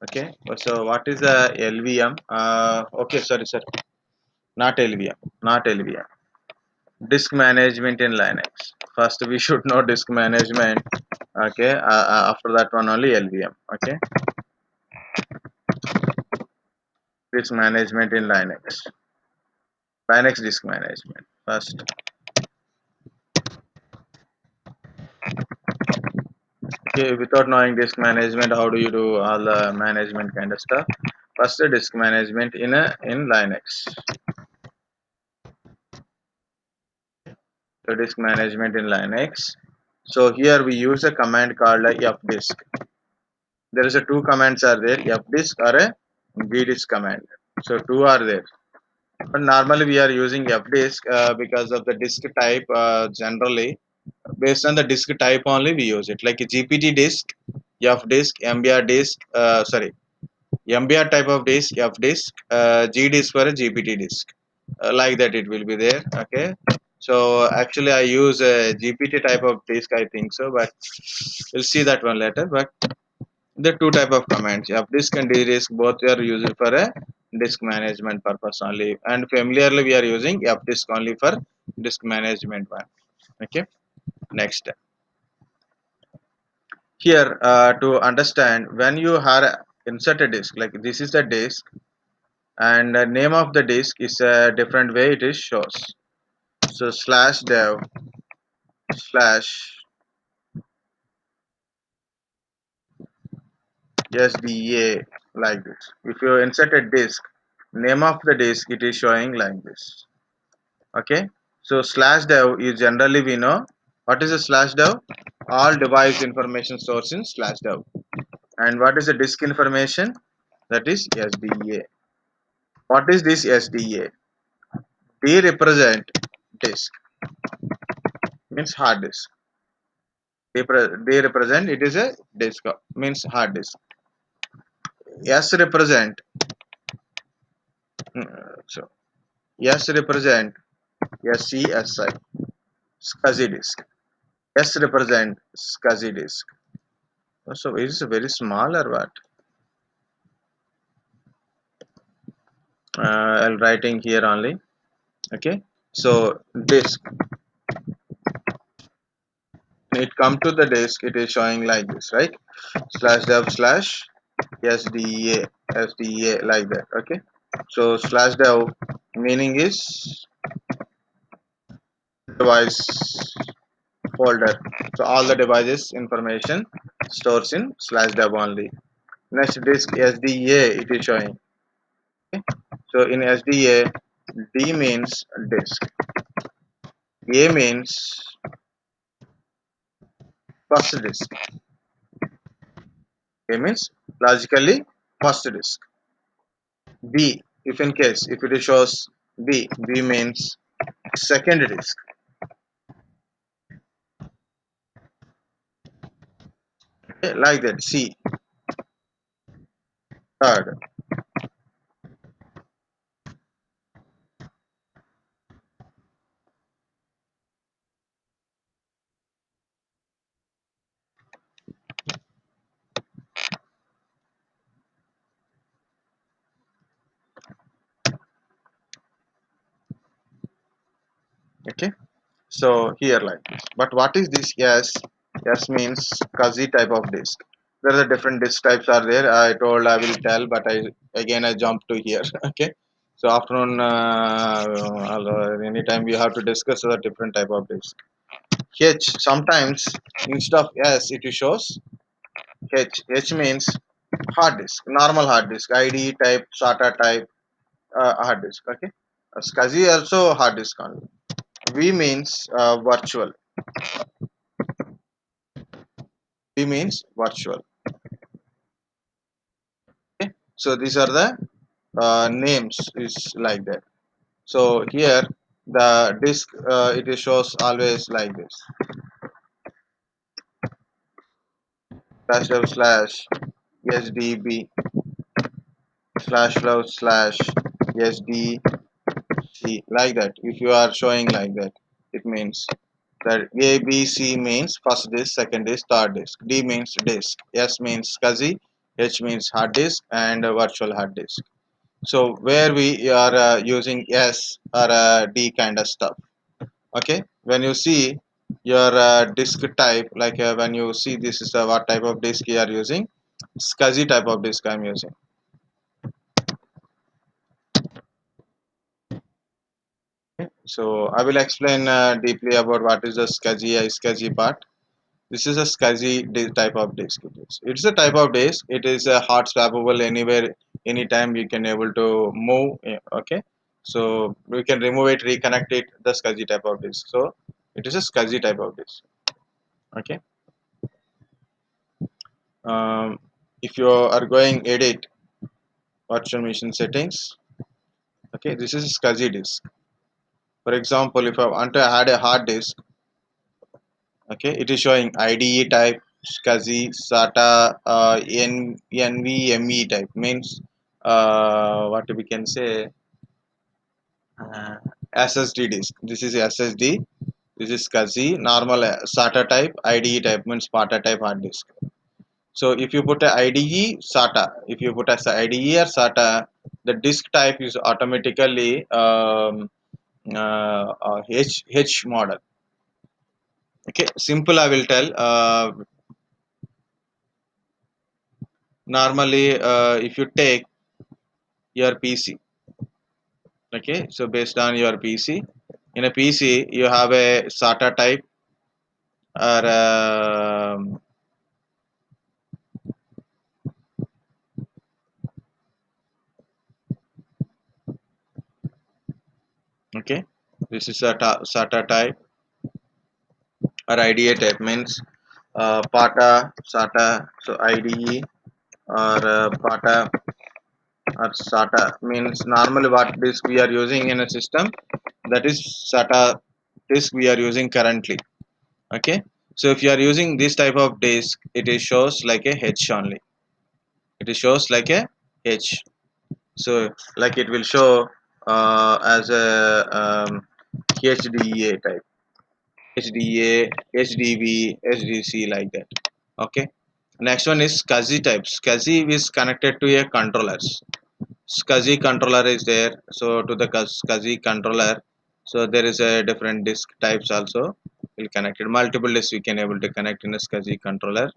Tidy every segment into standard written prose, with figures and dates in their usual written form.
Okay, so what is a LVM? Okay, sorry, sir, not LVM, not LVM. Disk management in Linux. First, we should know disk management. Okay, after that one only LVM. Okay, disk management in Linux. Linux disk management. First, okay, without knowing disk management, how do you do all the management kind of stuff? First, the disk management in Linux. The disk management in Linux. So here we use a command called fdisk. There is a two commands are there, fdisk or a gdisk command. So two are there. But normally we are using fdisk because of the disk type. Generally, based on the disk type only we use it. Like a GPT disk, fdisk, MBR disk. Sorry, MBR type of disk, fdisk, G disk for a GPT disk. Like that it will be there. Okay. So actually I use a GPT type of disk. I think so, but we'll see that one later. But the two type of commands, fdisk and gdisk, both are used for a disk management purpose only, and familiarly we are using fdisk only for disk management one. Okay, next here to understand, when you have insert a disk, like this is the disk, and the name of the disk is a different way it is shows. So slash dev slash sda, like this. If you insert a disk, name of the disk it is showing like this. Okay, so slash dev is generally we know what is a slash dev. All device information source in slash dev. And what is the disk information? That is sda. What is this sda? D represent disk, means hard disk. D represent it is a disk, means hard disk. S represent so S represent SCSI, SCSI disk. S represent SCSI disk. So it is a very small or what? I'll writing here only. Okay, so disk, it come to the disk, it is showing like this, right? Slash dev slash sda, sda, like that. Okay, so slash dev meaning is device folder. So all the devices information stores in slash dev only. Next, disk sda it is showing. Okay, so in sda, D means disk, A means first disk. A means logically first disk. B, if in case if it shows B means second disk. Okay, like that. C, third. Okay, so here like this. But what is this? Yes, yes means SCSI type of disk. There are different disk types are there. I told I will tell, but I jump to here. Okay, so afternoon, anytime we have to discuss the different type of disk. H, sometimes instead of S it shows H. H means hard disk, normal hard disk, ID type, SATA type hard disk. Okay, SCSI also hard disk only. V means virtual. V means virtual. Okay, so these are the names is like that. So here the disk it shows always like this. Slash dev slash sdb slash flow slash sd, C, like that. If you are showing like that, it means that A, B, C means first disk, second disk, third disk. D means disk. S means SCSI. H means hard disk and virtual hard disk. So where we are using S or D kind of stuff. Okay, when you see your disk type, like when you see this is what type of disk you are using, SCSI type of disk I'm using. So I will explain deeply about what is the SCSI part. This is a SCSI type of disk. It's a type of disk. It is a hot swappable anywhere, anytime you can able to move. Okay, so we can remove it, reconnect it. The SCSI type of disk. So it is a SCSI type of disk. Okay. Um, if you are going edit virtual machine settings, okay, this is SCSI disk. For example, if I want to add a hard disk, okay, it is showing IDE type, SCSI, SATA, NVMe type means what we can say uh, SSD disk. This is SSD. This is SCSI. Normal SATA type, IDE type means SPATA type hard disk. So if you put a IDE SATA, if you put as IDE or SATA, the disk type is automatically H model. Okay, simple. I will tell. Normally, if you take your PC, okay, so based on your PC, in a PC you have a SATA type or okay, this is SATA type or IDA type means PATA, SATA, so IDE or PATA or SATA means normally what disk we are using in a system, that is SATA disk we are using currently. Okay, so if you are using this type of disk, it is shows like a H only. It shows like a H. So like it will show as a HDA type, HDA, HDB, HDC like that. Okay. Next one is SCSI type. SCSI is connected to a controllers. SCSI controller is there. So to the SCSI controller, so there is a different disk types also. Will connect it. Multiple disks we can able to connect in a SCSI controller.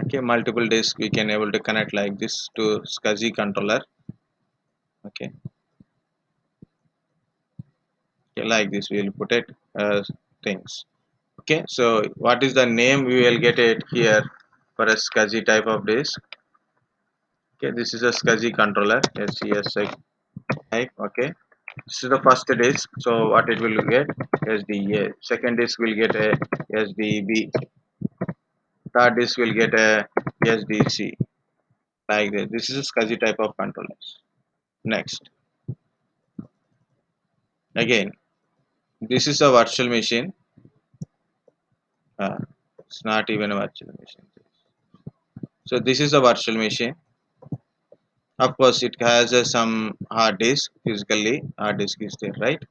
Okay, multiple disks we can able to connect like this to SCSI controller. Okay, okay, like this we will put it things. Okay, so what is the name we will get it here for a SCSI type of disk. Okay, this is a SCSI controller, SCSI type. Okay, this is the first disk. So what it will get? SDA. Second disk will get a SDB. Third disk will get a SDC. Like this. This is a SCSI type of controllers. Next, again, this is a virtual machine. Uh, it's not even a virtual machine. So this is a virtual machine. Of course, it has some hard disk. Physically, hard disk is there, right?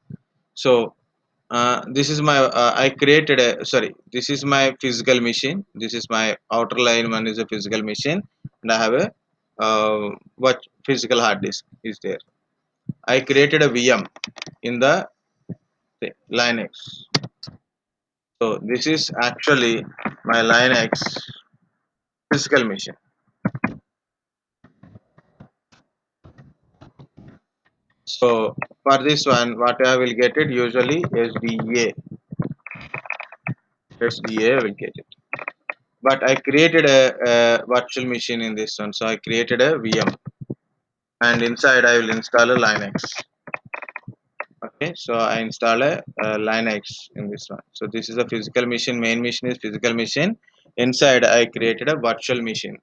So this is my I created a sorry. This is my physical machine. This is my outer line one is a physical machine, and I have a what physical hard disk is there. I created a VM in the Linux. So this is actually my Linux physical machine. So for this one, what I will get it usually SDA will get it. But I created a virtual machine in this one, so I created a VM, and inside I will install a Linux. Okay, so I install a Linux in this one. So this is a physical machine. Main machine is physical machine. Inside I created a virtual machine.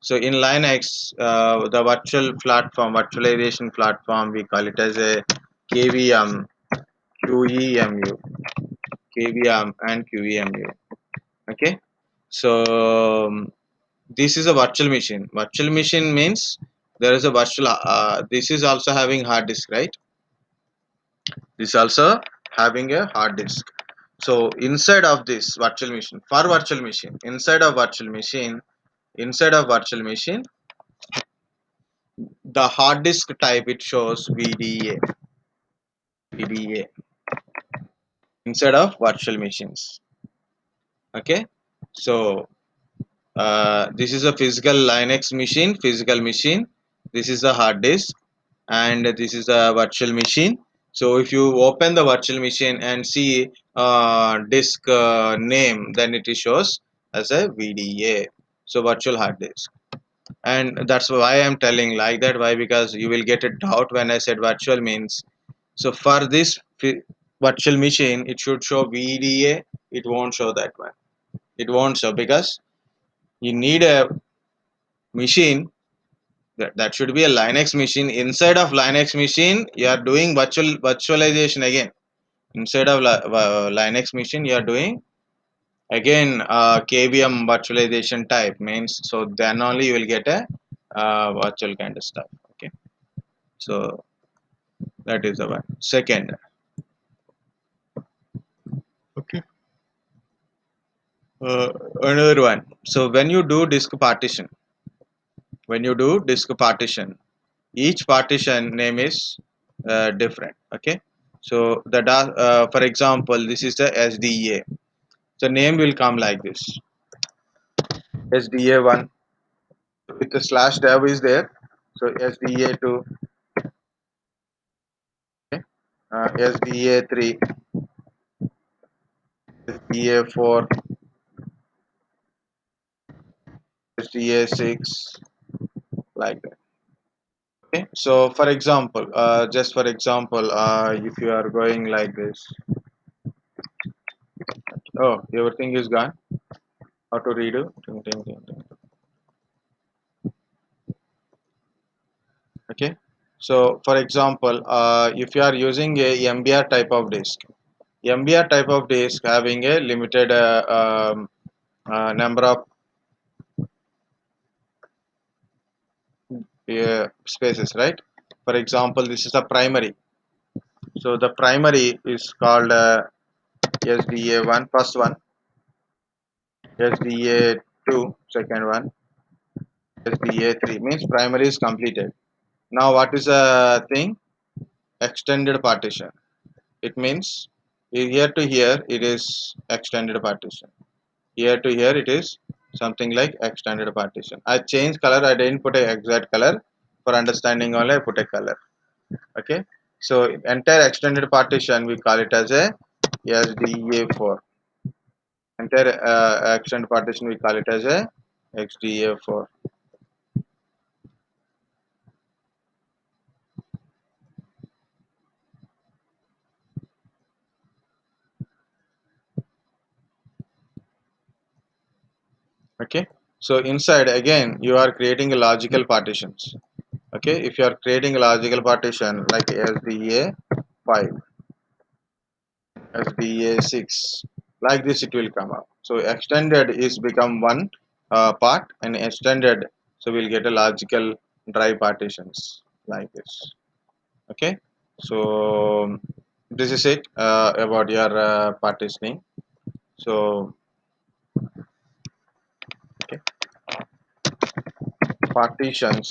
So in Linux, the virtual platform, virtualization platform, we call it as a KVM, QEMU, KVM and QEMU. Okay, so this is a virtual machine. Virtual machine means there is a virtual. This is also having hard disk, right? This also having a hard disk. So inside of this virtual machine, for virtual machine, inside of virtual machine, the hard disk type it shows VDA inside of virtual machines. Okay, so this is a physical machine. This is a hard disk, and this is a virtual machine. So if you open the virtual machine and see disk name, then it shows as a VDA. So virtual hard disk, and that's why I'm telling like that. Why? Because you will get a doubt when I said virtual means. So for this virtual machine, it should show VDA. It won't show that one. It won't show because you need a machine that should be a Linux machine. Inside of Linux machine, you are doing virtualization again. Inside of Linux machine, you are doing again KVM virtualization type means. So then only you will get a virtual kind of stuff. Okay, so that is the one. Second, okay, another one. So when you do disk partition, each partition name is different. Okay, so for example, this is the SDA. So name will come like this: SDA1 with the slash dev is there. So SDA2, okay, SDA3, SDA4, SDA6, like that. Okay, so for example, just for example, if you are going like this, oh, everything is gone. How to redo? Ting, ting, ting, ting. Okay, so for example, if you are using a MBR type of disk, MBR type of disk having a limited number of spaces, right? For example, this is a primary. So the primary is called SDA1 first one, SDA2 second one, SDA3 means primary is completed. Now what is the thing? Extended partition. It means here to here it is extended partition. Here to here it is something like extended partition. I changed color. I didn't put a exact color for understanding only. I put a color. Okay, so entire extended partition we call it as a SDA4. Entire extended partition we call it as a XDA4. Okay, so inside again you are creating a logical partitions. Okay, if you are creating a logical partition like SDA5, SDA6, like this it will come up. So extended is become one part, and extended, so we'll get a logical drive partitions like this. Okay, so this is it about your partitioning. So okay, partitions,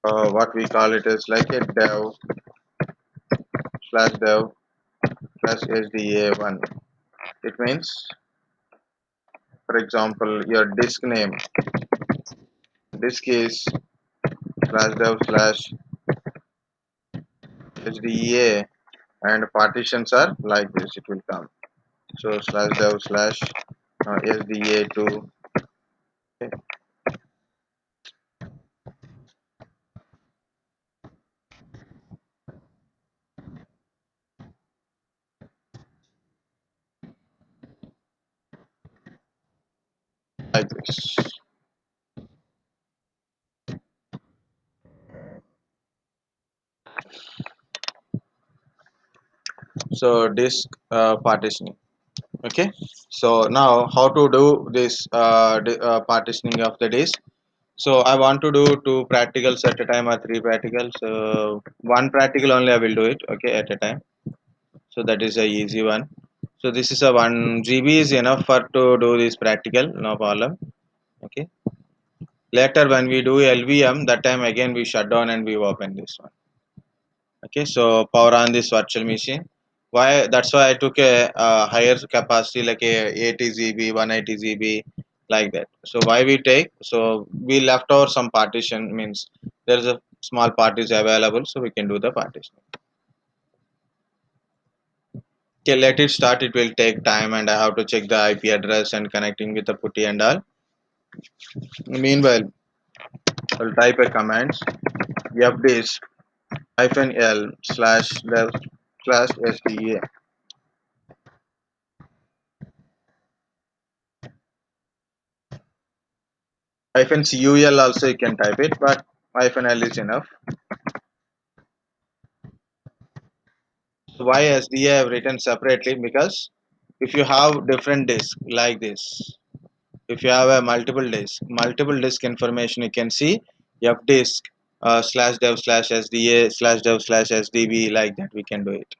what we call it is like a dev slash SDA1. It means, for example, your disk name, disk is slash dev slash SDA, and partitions are like this. It will come. So slash dev slash SDA2, okay, like this. So disk partitioning. Okay, so now how to do this partitioning of the disk. So I want to do two practicals at a time or three practicals. One practical only I will do it, okay, at a time. So that is a easy one. So this is a 1 GB is enough for to do this practical, no problem. Okay, later when we do LVM, that time again we shut down and we open this one. Okay, so power on this virtual machine. Why? That's why I took a higher capacity like a 80 GB, 180 GB, like that. So why we take? So we left over some partition, means there is a small part is available, so we can do the partition. Okay, let it start. It will take time, and I have to check the IP address and connecting with the putty and all. Meanwhile, I'll type a commands fdisk -l slash dev slash sda -cul also you can type it, but -l is enough. So why SDA I have written separately? Because if you have different disk like this, if you have a multiple disk information, you can see fdisk slash dev slash sda slash dev slash sdb, like that we can do it.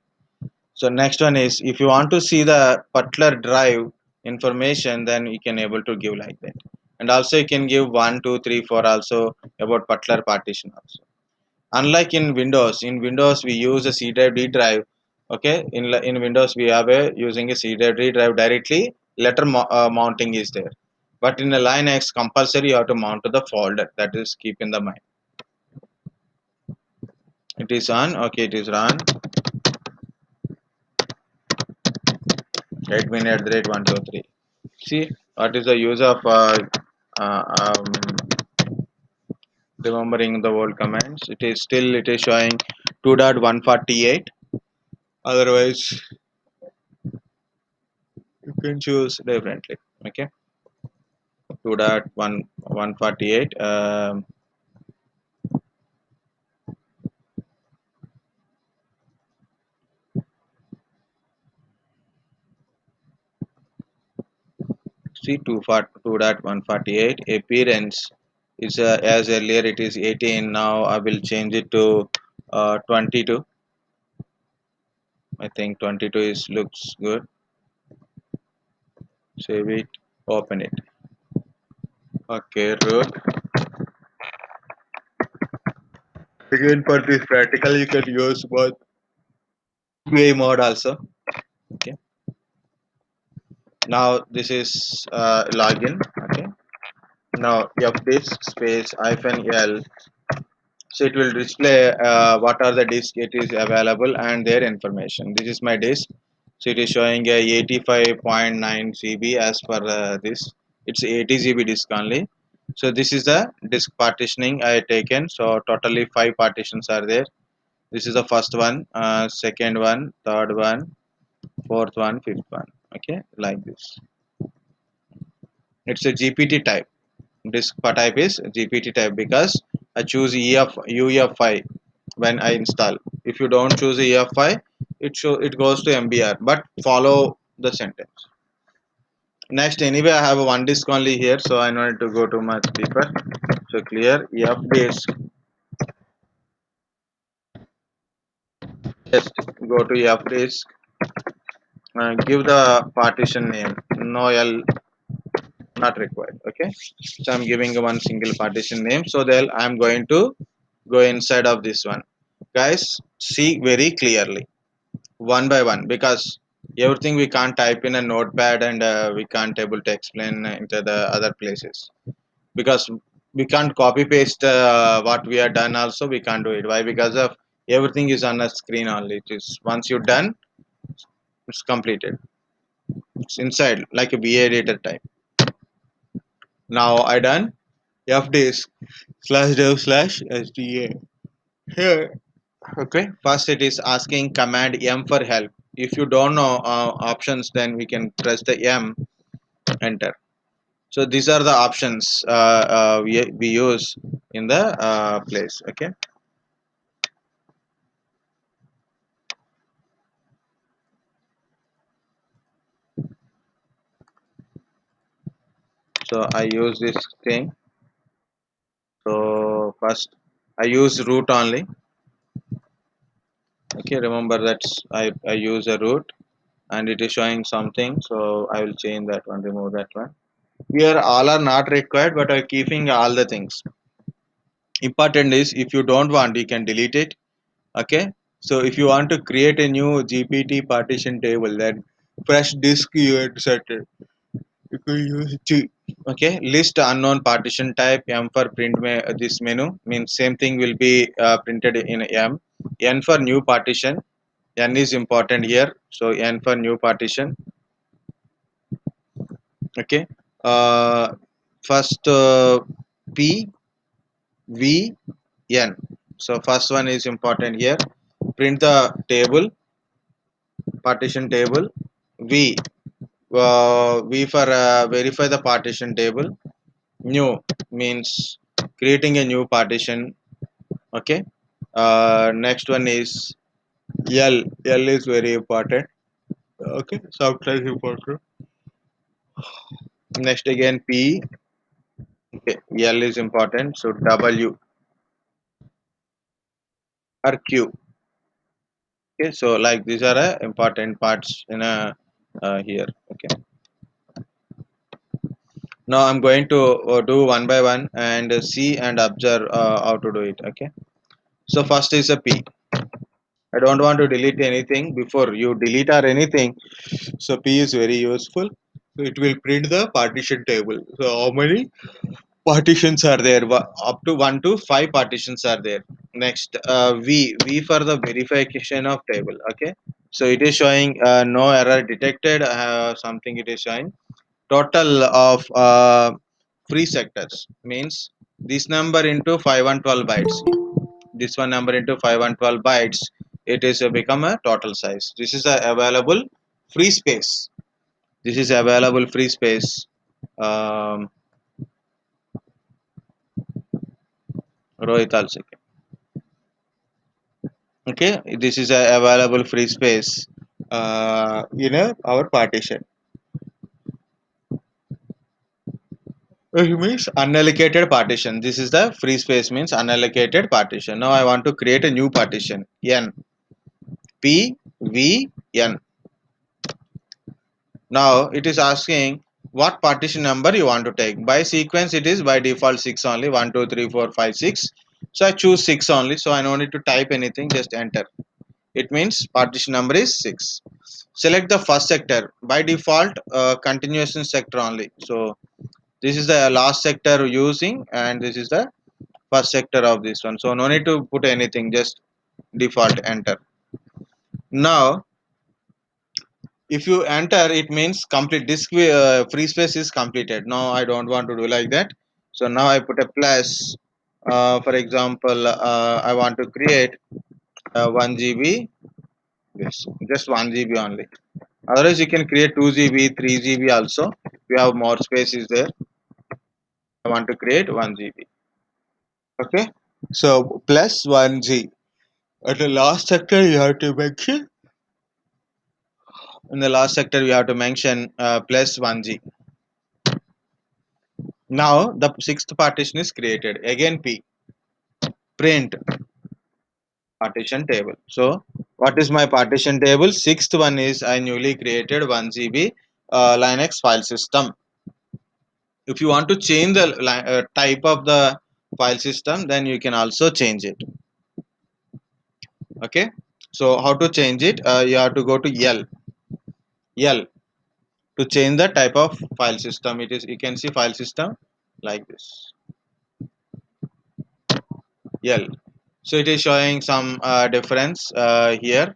So next one is if you want to see the particular drive information, then you can able to give like that. And also you can give 1, 2, 3, 4 also about particular partition also. Unlike in Windows we use a C drive D drive. Okay, in Windows we have a using a C drive D drive directly. Letter mounting is there, but in a Linux compulsory you have to mount to the folder. That is keep in the mind. It is on. Okay, it is run. Admin at the rate 123. See what is the use of uh, um, remembering the old commands. It is showing 2.148. Otherwise you can choose differently. Okay, 2.148. See 2.148 appearance is as earlier it is 18. Now I will change it to 22. I think 22 is looks good. Save it. Open it. Okay, root. Again for this practical you can use both way mode also. Okay. Now this is login. Okay. Now fdisk space -l, so it will display what are the disk it is available and their information. This is my disk, so it is showing a 85.9 GB as per this. It's 80 GB disk only. So this is the disk partitioning I taken. So totally 5 partitions are there. This is the first one, second one, third one, fourth one, fifth one. Okay, like this. It's a GPT type. Disk type is GPT type because I choose UEFI when I install. If you don't choose EFI, it goes to MBR. But follow the sentence. Next, anyway, I have one disk only here, so I don't need to go too much deeper. So clear F disk. Just go to F disk. Give the partition name. No L not required. Okay, so I'm giving one single partition name. So then I'm going to go inside of this one. Guys, see very clearly one by one, because everything we can't type in a notepad, and we can't able to explain into the other places, because we can't copy paste what we are done also. We can't do it. Why? Because of everything is on a screen only. It is once you're done, it's completed. It's inside like a VA editor type. Now I done fdisk slash dev slash sda here. Okay, first it is asking command M for help. If you don't know options, then we can press the M, enter. So these are the options we use in the place. Okay, so I use this thing. So first I use root only. Okay, remember that I use a root and it is showing something, so I will change that one, remove that one. Here all are not required, but I'm keeping all the things. Important is if you don't want, you can delete it. Okay, so if you want to create a new GPT partition table, then fresh disk you have to set it. You can use G. Okay, list unknown partition type. M for print this menu means same thing will be printed in M. N for new partition. N is important here, so N for new partition. Okay, uh, first P V N. So first one is important here. Print the table, partition table. V V for verify the partition table. New means creating a new partition. Okay. Next one is L. L is very important. Okay, sometimes important. Next again P. Okay, L is important. So W or Q. Okay, so like these are important parts in a here. Okay. Now I'm going to do one by one and see and observe how to do it. Okay. So first is a P. I don't want to delete anything before you delete or anything. So P is very useful. So it will print the partition table. So how many partitions are there? Up to 1 to 5 partitions are there. Next V for the verification of table. Okay. So it is showing no error detected. Something it is showing. Total of free sectors means this number into 512 bytes. This one number into 512 bytes. It is become a total size. This is a available free space. This is available free space. Um, Rohit also. Okay, this is a available free space in our partition. It means unallocated partition. This is the free space means unallocated partition. Now I want to create a new partition. N P V N. Now it is asking what partition number you want to take. By sequence it is by default 6 only. 1, 2, 3, 4, 5, 6. So I choose 6 only. So I don't need to type anything. Just enter. It means partition number is 6. Select the first sector. By default continuation sector only. So this is the last sector using and this is the first sector of this one. So no need to put anything. Just default enter. Now if you enter it means complete disk free space is completed. Now I don't want to do like that, so now I put a plus. For example, I want to create 1 GB, yes, just 1 GB only. Otherwise you can create 2 GB 3 GB also. If you have more space is there, I want to create 1 GB. Okay, so plus 1 G. At the last sector you have to mention, in the last sector you have to mention plus 1 G. Now the sixth partition is created. Again P, print partition table. So what is my partition table? Sixth one is I newly created 1 GB Linux file system. If you want to change the type of the file system, then you can also change it. Okay. So how to change it? You have to go to L to change the type of file system. It is, you can see file system like this. L. So it is showing some difference here.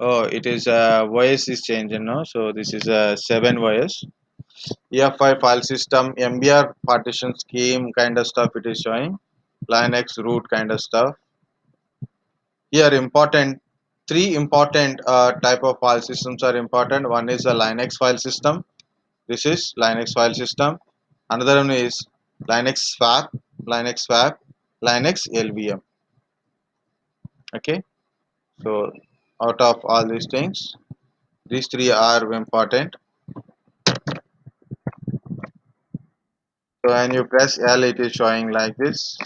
Oh, it is OS is changing now. So this is a 7 OS. EFI file system, MBR partition scheme kind of stuff it is showing. Linux root kind of stuff. Here important, three important type of file systems are important. One is a Linux file system. This is Linux file system. Another one is Linux swap, Linux swap, Linux LVM. Okay. So out of all these things, these three are important. So when you press L, it is showing like this.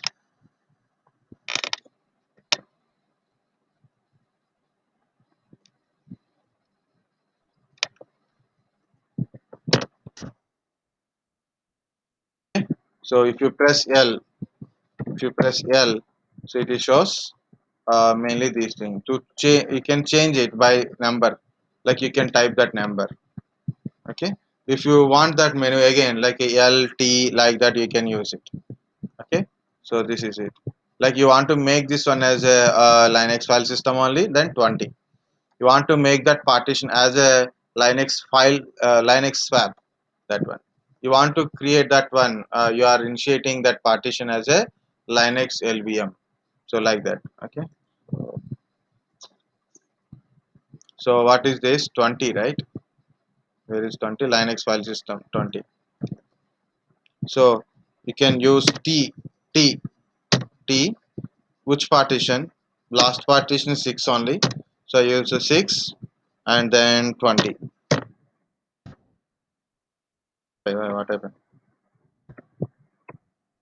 So if you press L, if you press L, so it shows mainly these things. To change, you can change it by number, like you can type that number. Okay. If you want that menu again, like a L T, like that, you can use it. Okay. So this is it. Like you want to make this one as a Linux file system only, then 20. You want to make that partition as a Linux file, Linux swap, that one. You want to create that one, you are initiating that partition as a Linux LVM. So like that. Okay. So what is this? 20, right? Where is 20? Linux file system 20. So you can use T, T, which partition? Last partition is 6 only. So I use a 6 and then 20. What happened?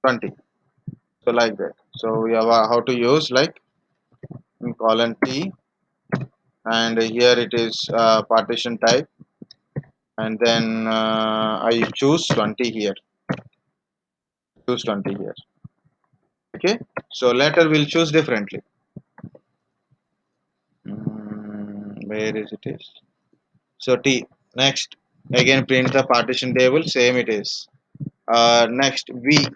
20. So like that. So we have how to use, like in colon T, and here it is partition type, and then I choose 20 here. Choose 20 here. Okay. So later we'll choose differently. Where is it is? So T. Next, again print the partition table. Same it is. Next V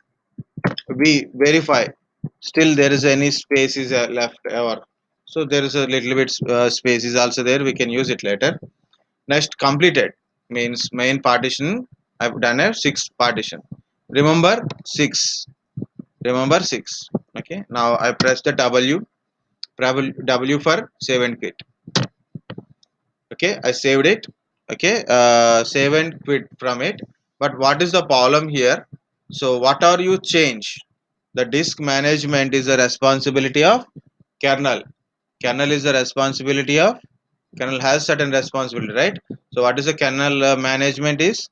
verify. Still there is any spaces left ever. So there is a little bit spaces also there. We can use it later. Next, completed means main partition. I've done a 6 partition. Remember 6. Remember 6. Okay. Now I press the W. W for save and quit. Okay, I saved it. Okay, save and quit from it. But what is the problem here? So what are you change? The disk management is the responsibility of kernel. Kernel is the responsibility of, kernel has certain responsibility, right? So what is the kernel management is?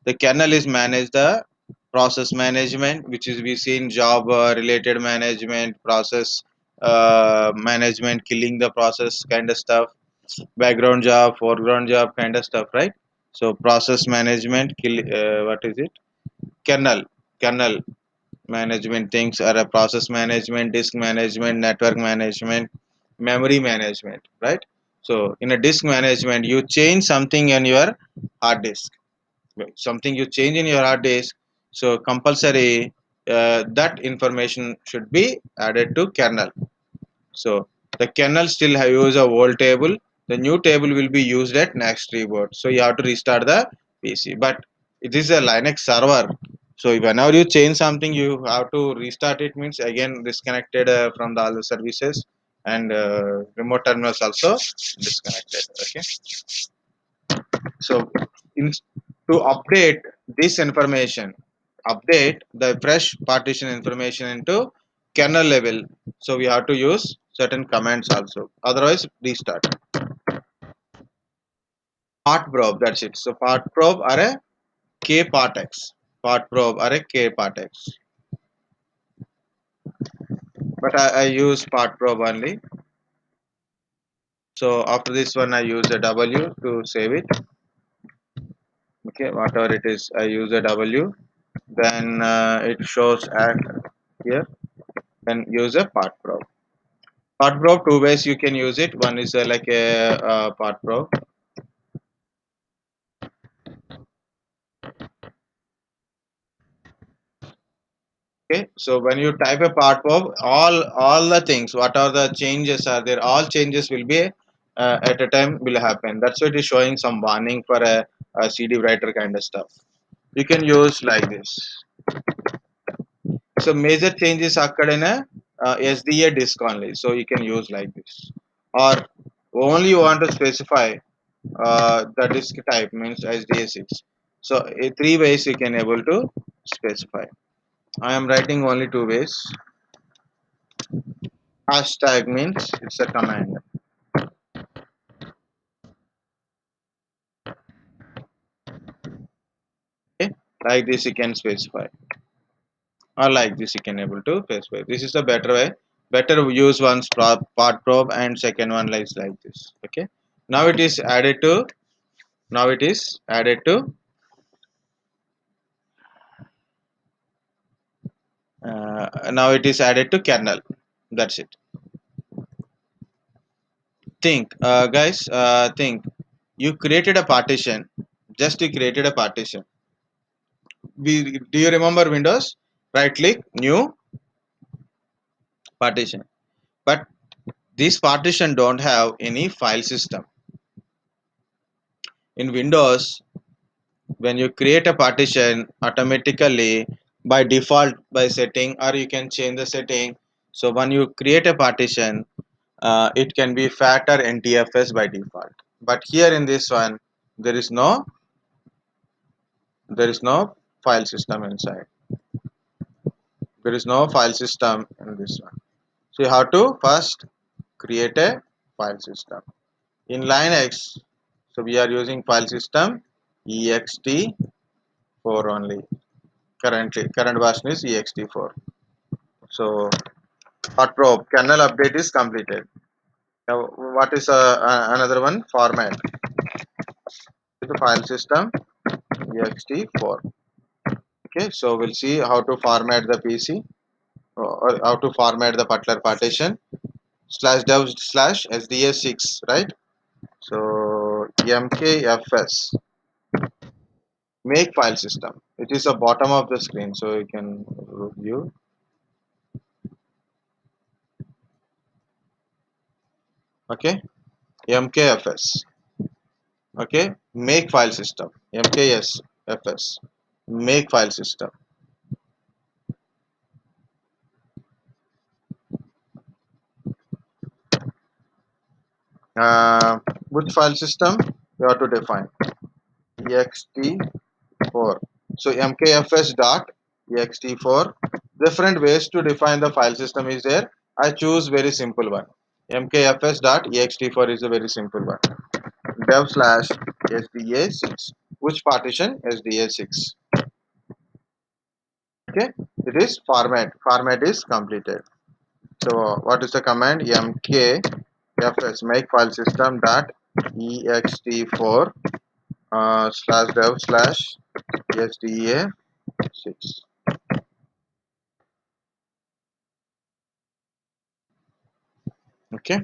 The kernel is manage the process management, which is we see in job related management, process management, killing the process kind of stuff, background job, foreground job kind of stuff, right? So process management, what is it? Kernel, kernel management things are a process management, disk management, network management, memory management, right? So in a disk management, you change something in your hard disk, something you change in your hard disk. So compulsory that information should be added to kernel. So the kernel still use a old table. The new table will be used at next reboot. So you have to restart the PC. But it is a Linux server. So whenever you change something, you have to restart it. Means again disconnected from the other services, and remote terminals also disconnected. Okay. So in, to update this information, update the fresh partition information into kernel level, so we have to use certain commands also, otherwise restart. Part probe, that's it. So part probe are a k part x, part probe are a k part x, but I use part probe only. So after this one I use a w to save it. Okay, whatever it is I use a w, then it shows at here, then use a part probe. Part probe, two ways you can use it. One is like a part probe. Okay, so when you type a part probe, all the things, what are the changes are there? All changes will be at a time will happen. That's why it is showing some warning for a CD writer kind of stuff. You can use like this. So major changes occurred in a SDA disk only. So you can use like this. Or only you want to specify the disk type means SDA6. So three ways you can able to specify. I am writing only two ways. Hashtag means it's a command. Okay, like this you can specify, or like this you can able to specify. This is the better way. Better use one's part probe and second one like this. Okay. Now it is added to. Now it is added to Now it is added to kernel. That's it. Think, guys, think. You created a partition. Just you created a partition. Do you remember Windows? Right click, new partition. But this partition don't have any file system. In Windows, when you create a partition, automatically by default by setting, or you can change the setting. So when you create a partition, it can be FAT or NTFS by default. But here in this one, there is no there is no file system inside. There is no file system in this one. So you have to first create a file system. In Linux, so we are using file system ext4 only. Current version is ext4. So hot probe kernel update is completed. Now what is another one? Format. The file system ext4. Okay, so we'll see how to format the PC, or how to format the Butler partition. Slash dev slash sds6, right? So mkfs, make file system. It is the bottom of the screen, so you can view. Okay, mkfs. Okay, make file system. mksfs, make file system. Which file system you have to define? ext4. So mkfs dot ext4. Different ways to define the file system is there. I choose very simple one. mkfs dot ext4 is a very simple one. Dev slash sda6. Which partition? sda6. Okay, it is format. Format is completed. So what is the command? mkfs, make file system dot ext4 slash dev slash sda6. Okay,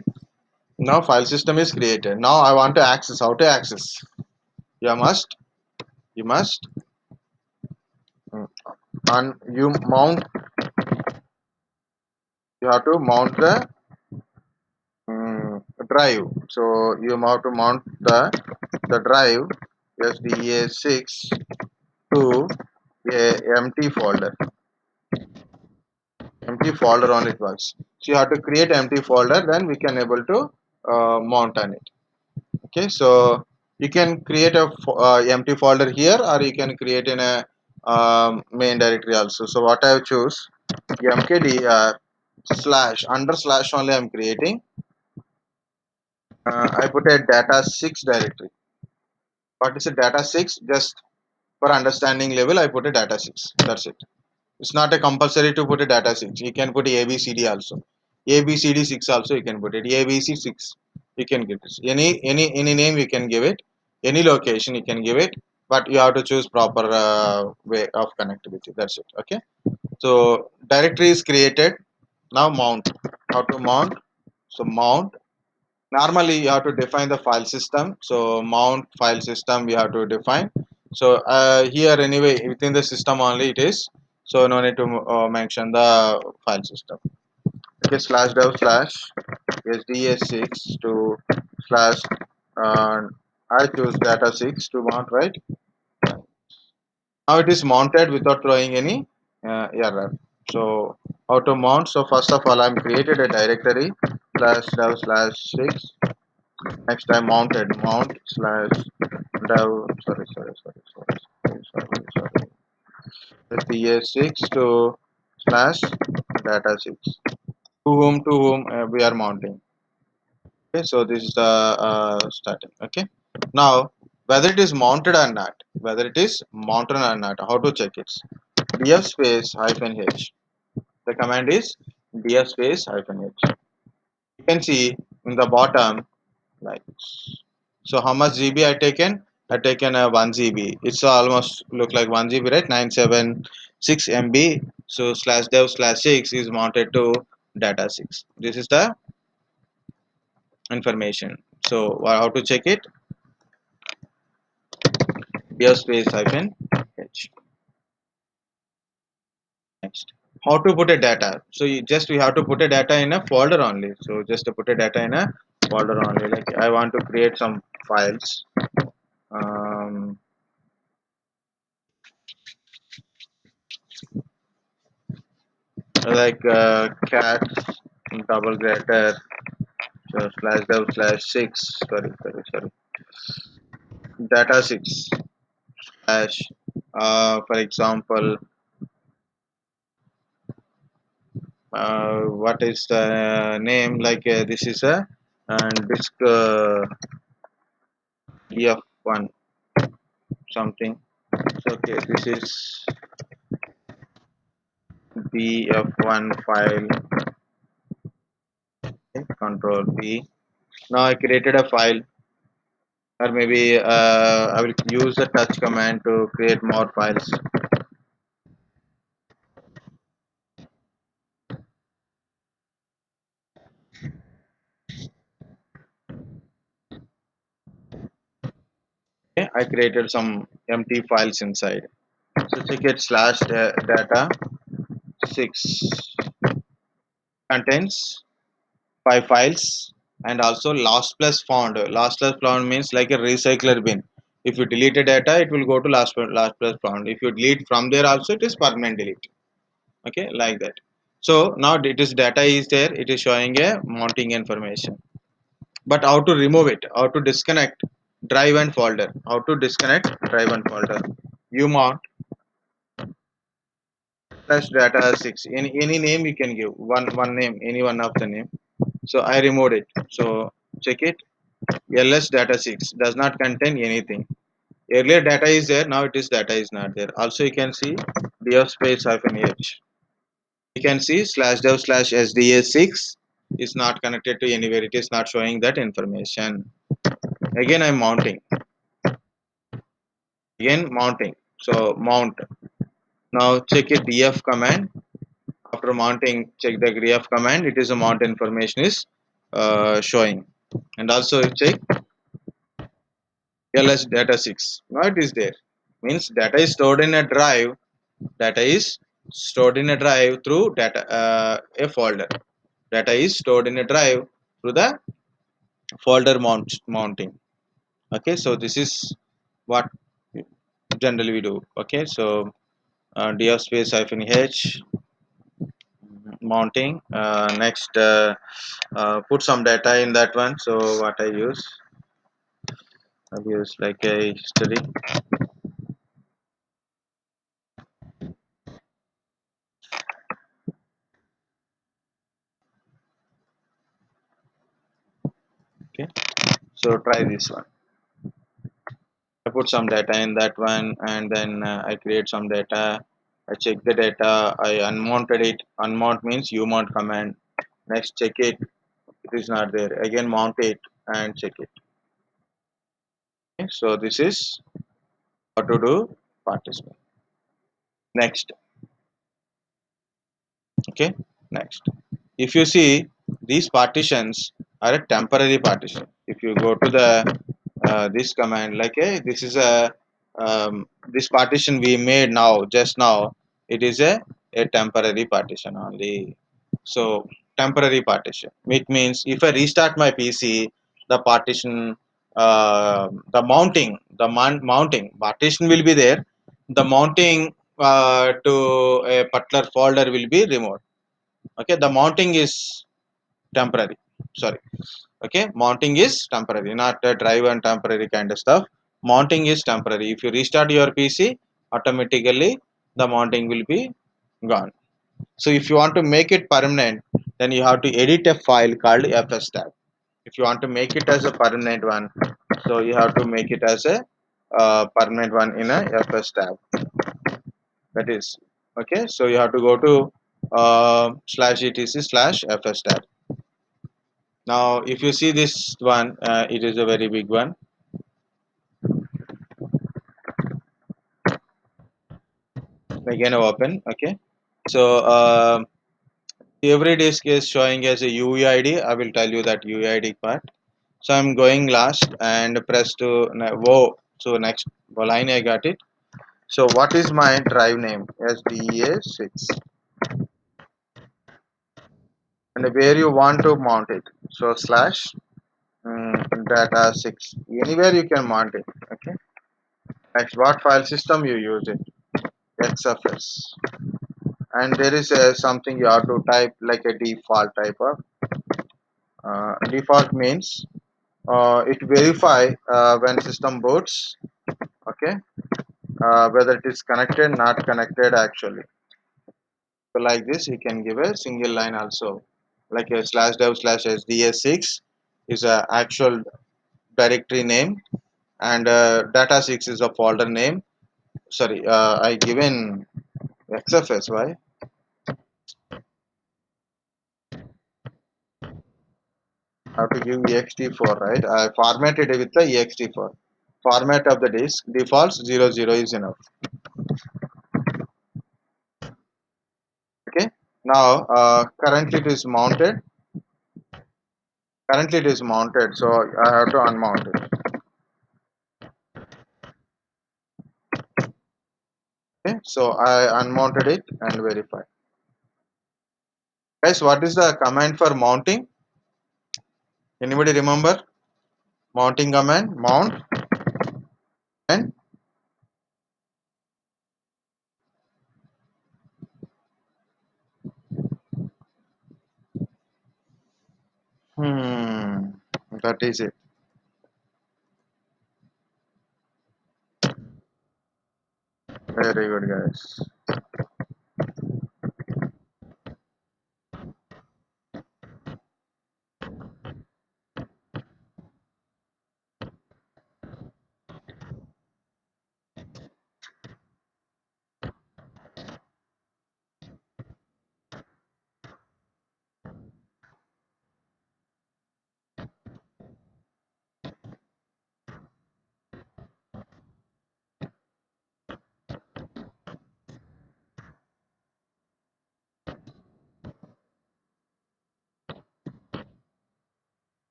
now file system is created. Now I want to access. How to access? You must you must mm, and you have to mount the drive. So you have to mount the drive sda6 to a empty folder only it works. So you have to create empty folder, then we can able to mount on it. Okay, so you can create a empty folder here, or you can create in a main directory also. So what I choose, mkdir slash under slash only I'm creating. I put a data6 directory. What is a data6? Just for understanding level, I put a data6. That's it. It's not a compulsory to put a data6. You can put ABCD also. ABCD6 also you can put it. ABC6 you can give it. Any name you can give it. Any location you can give it. But you have to choose proper way of connectivity. That's it. Okay. So directory is created. Now mount. How to mount? So mount. Normally you have to define the file system. So mount file system we have to define. So here anyway within the system only it is. So no need to mention the file system. Okay, slash dev slash sda6 to slash uh, I choose data6 to mount, right? Now it is mounted without throwing any error. So how to mount? So first of all I'm created a directory slash dev slash 6. Next I mount slash dev sorry sda6 to slash data6. To whom we are mounting. Okay, so this is the starting. Okay, now whether it is mounted or not, how to check it? df space hyphen h. The command is df space hyphen h. You can see in the bottom, like, so how much GB I taken? I taken a 1 GB. It's almost look like 1 GB, right? 976 MB. So slash dev slash 6 is mounted to data 6. This is the information. So how to check it? Dev space hyphen h. Next, how to put a data? So we have to put a data in a folder only. So just to put a data in a folder only. Like I want to create some files. Um, like cat double greater slash dev slash 6. Sorry. Data 6 slash. For example, what is the name? Like this is a disk ef1 something. So, okay, this is bf1 file. Okay, control B. Now I created a file, or maybe I will use the touch command to create more files. Okay, I created some empty files inside. So check it slash data 6 contains 5 files, and also last plus found. Last plus found means like a recycler bin. If you delete a data, it will go to last plus found. If you delete from there also, it is permanent delete. Okay, like that. So now it is data is there. It is showing a mounting information. But how to remove it? How to disconnect drive and folder? How to disconnect drive and folder? You mount plus data 6. Any name you can give. One name. Any one of the name. So I removed it. So check it. ls data 6 does not contain anything. Earlier data is there, now it is data is not there. Also you can see df space hyphen h. You can see slash dev slash sda6 is not connected to anywhere. It is not showing that information. Again I'm mounting. Again mounting. So mount. Now check a df command. After mounting, check the df command. It is a mount information is showing. And also check ls data 6. Now it is there. Means data is stored in a drive. Data is stored in a drive through data a folder. Data is stored in a drive through the folder mounting. Okay, so this is what generally we do. Okay, so df space hyphen h mounting. Next, put some data in that one. So what I use like a history. Okay, so try this one. I put some data in that one, and then I create some data. I check the data. I unmounted it. Unmount means umount command. Next, check it. It is not there. Again, mount it and check it. Okay, so this is how to do partition. Next, okay. Next, if you see these partitions are a temporary partition. If you go to the this command, like this is a this partition we made now just now. It is a temporary partition only. So temporary partition. It means if I restart my PC, the partition, mounting partition will be there. The mounting to a particular folder will be removed. Okay, the mounting is temporary. Sorry. Okay, mounting is temporary, not a drive and temporary kind of stuff. Mounting is temporary. If you restart your PC, automatically the mounting will be gone. So if you want to make it permanent, then you have to edit a file called fs tab. If you want to make it as a permanent one, so you have to make it as a permanent one in a fs tab. That is okay. So you have to go to slash etc slash fs tab. Now if you see this one, it is a very big one. Again open. Okay, So every disk is showing as a UID. I will tell you that UID part. So I'm going last and press to whoa. So next line I got it. So what is my drive name? SDA6, and where you want to mount it. So slash data6. Anywhere you can mount it. Okay. Next, what file system you use it? XFS. And there is something you have to type like a default type of. Default means it verify when system boots. Okay. Whether it is connected, not connected actually. So like this, you can give a single line also, like a slash dev slash sda6 is a actual directory name, and data6 is a folder name. Sorry, I given XFS. Why? I have to give ext4, right? I formatted it with the ext4. Format of the disk defaults 00 is enough. Okay. Now currently it is mounted. Currently it is mounted, so I have to unmount it. Okay. So I unmounted it and verify. Guys, what is the command for mounting? Anybody remember? Mounting command, mount and hmm, that is it. Very good, guys.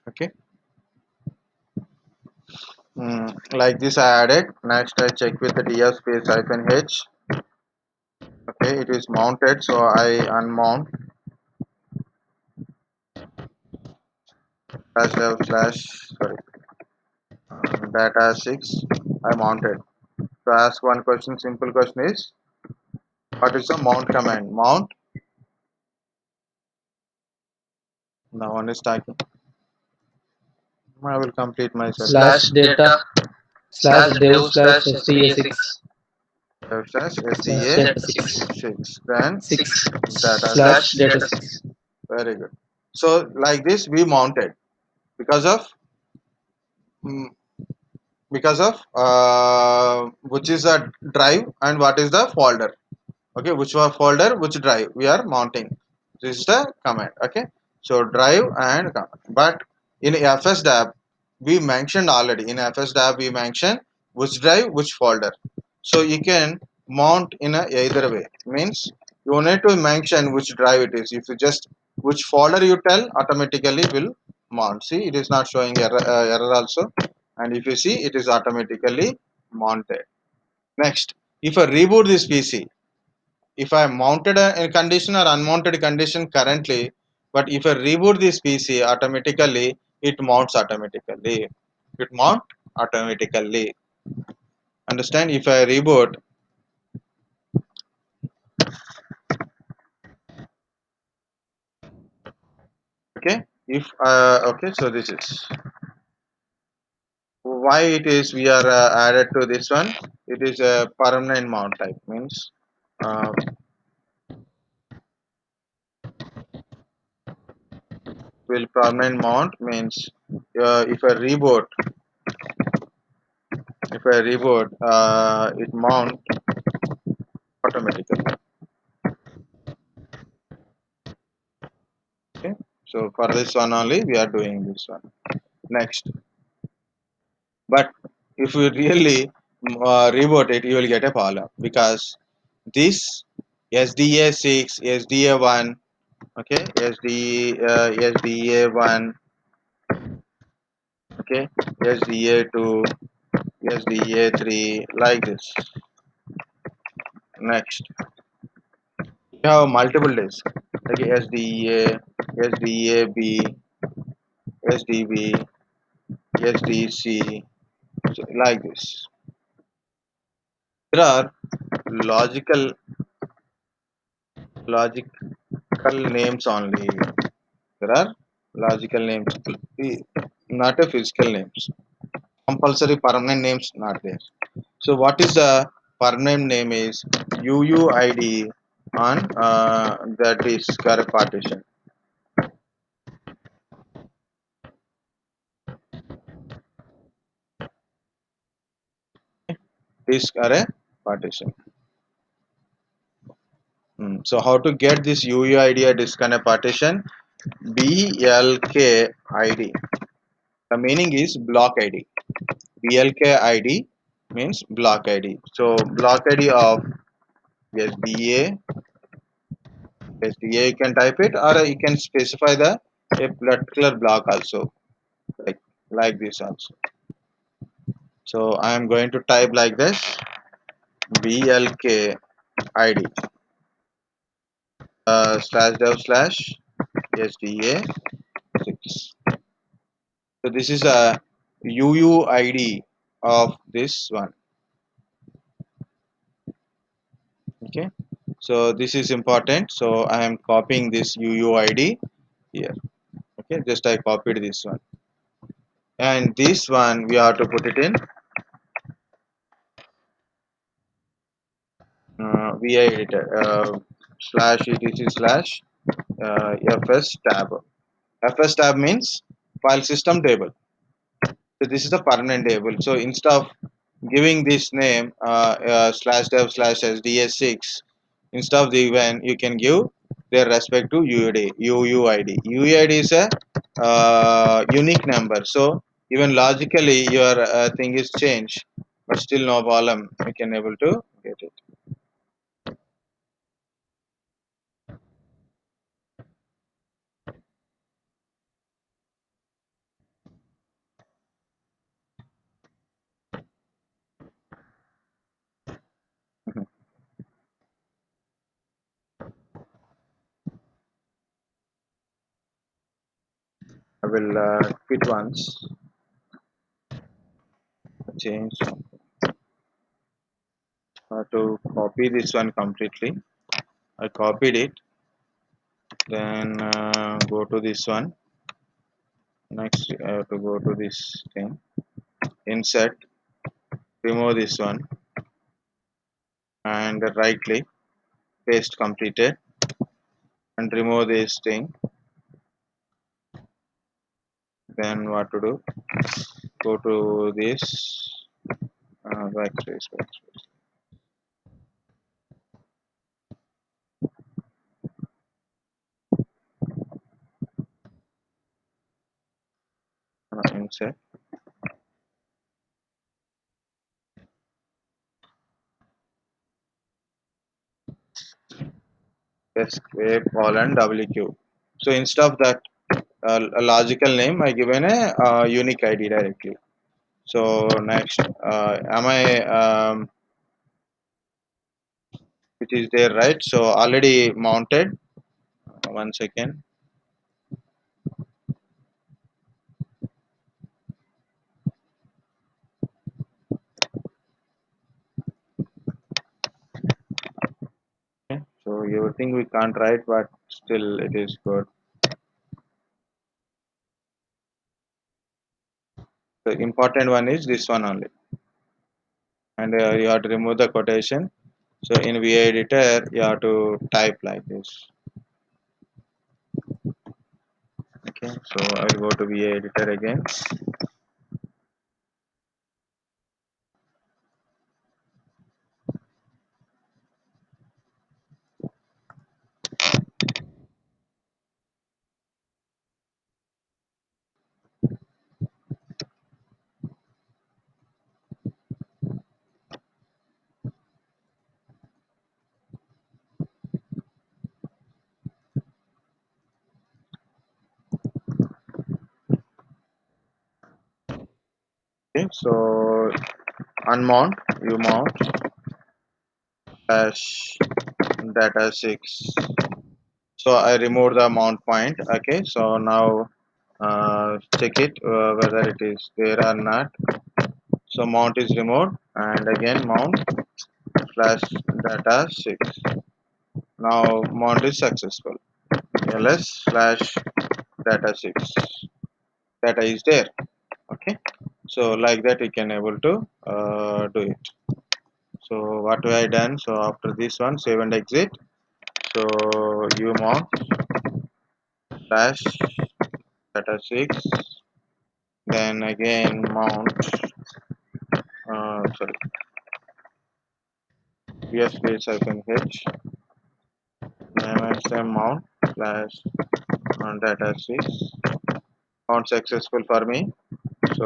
Okay. Like this I added. Next I check with the df space hyphen h. Okay, it is mounted, so I unmount slash dev slash sorry data 6. I mounted. So ask one question. Simple question is, what is the mount command? Mount. Now one is talking. I will complete myself. slash data slash dev slash sda6 Dev slash slash sda data 6 6. Then 6 data slash 6. data 6. Very good. So like this we mounted because of mm, which is a drive and what is the folder. Okay, which one folder, which drive we are mounting. This is the command. Okay, so drive and command. But in fsdab we mentioned already, in fsdab we mentioned which drive, which folder. So you can mount in a either way, means you need to mention which drive it is. If you just which folder you tell, automatically will mount. See, it is not showing error also, and if you see, it is automatically mounted. Next, if I reboot this pc, if I mounted a condition or unmounted condition currently, but if I reboot this PC automatically, it mounts automatically. It mount automatically. Understand? If I reboot, okay. If okay, so this is why it is we are added to this one. It is a permanent mount type, means uh, will permanent mount means if I reboot, it mount automatically. Okay, so for this one only we are doing this one. Next, But if you really reboot it, you will get a problem because this SDA6, SDA1, okay, SDA1, okay, SDA2, SDA3, like this. Next, you have multiple disks, okay, SDA, SDAB, SDB, SDC, so like this. There are logical logical names only. There are logical names, not a physical names. Compulsory permanent names not there. So what is the permanent name is UUID on the disk or partition. Disk or a partition. So how to get this UUID or disk and a partition? BLK ID. The meaning is block ID. BLK ID means block ID. So block ID of SDA, SDA you can type it or you can specify the a particular block also like this also. So I am going to type like this BLK ID slash dev slash SDA6. So this is a UUID of this one. Okay. So this is important. So I am copying this UUID here. Okay. Just I copied this one. And this one we have to put it in VI editor slash etc slash fs tab. Fs tab means file system table. So this is a permanent table. So instead of giving this name slash dev slash sds6, instead of the event you can give their respect to UUID. UUID is a unique number. So even logically your thing is changed, but still no problem. You can able to get it. I will quit once, change to copy this one completely. I copied it, then go to this one. Next, I have to go to this thing, insert, remove this one, and right click, paste completed, and remove this thing. Then what to do? Go to this backspace, insert, escape colon WQ. So instead of that a logical name, I given a unique ID directly. So next, am I it is there, right? So already mounted. 1 second. Okay. So everything we can't write, but still it is good. The important one is this one only, and you have to remove the quotation. So in VA editor, you have to type like this. Okay. So I will go to VA editor again. Okay, so unmount, you mount slash data 6. So I remove the mount point. Okay, so now check it whether it is there or not. So mount is removed, and again mount slash data 6. Now mount is successful. ls slash data 6, data is there. Okay, so like that we can able to do it. So what have I done? So after this one, save and exit. So you mount slash data 6, then again mount sorry, ps space hyphen h, then mount slash data 6. Mount successful for me. So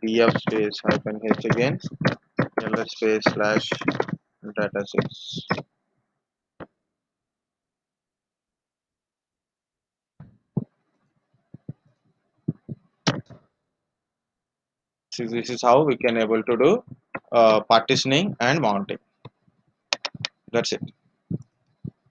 df space hyphen h again, ls space slash data 6. This is how we can able to do partitioning and mounting. That's it.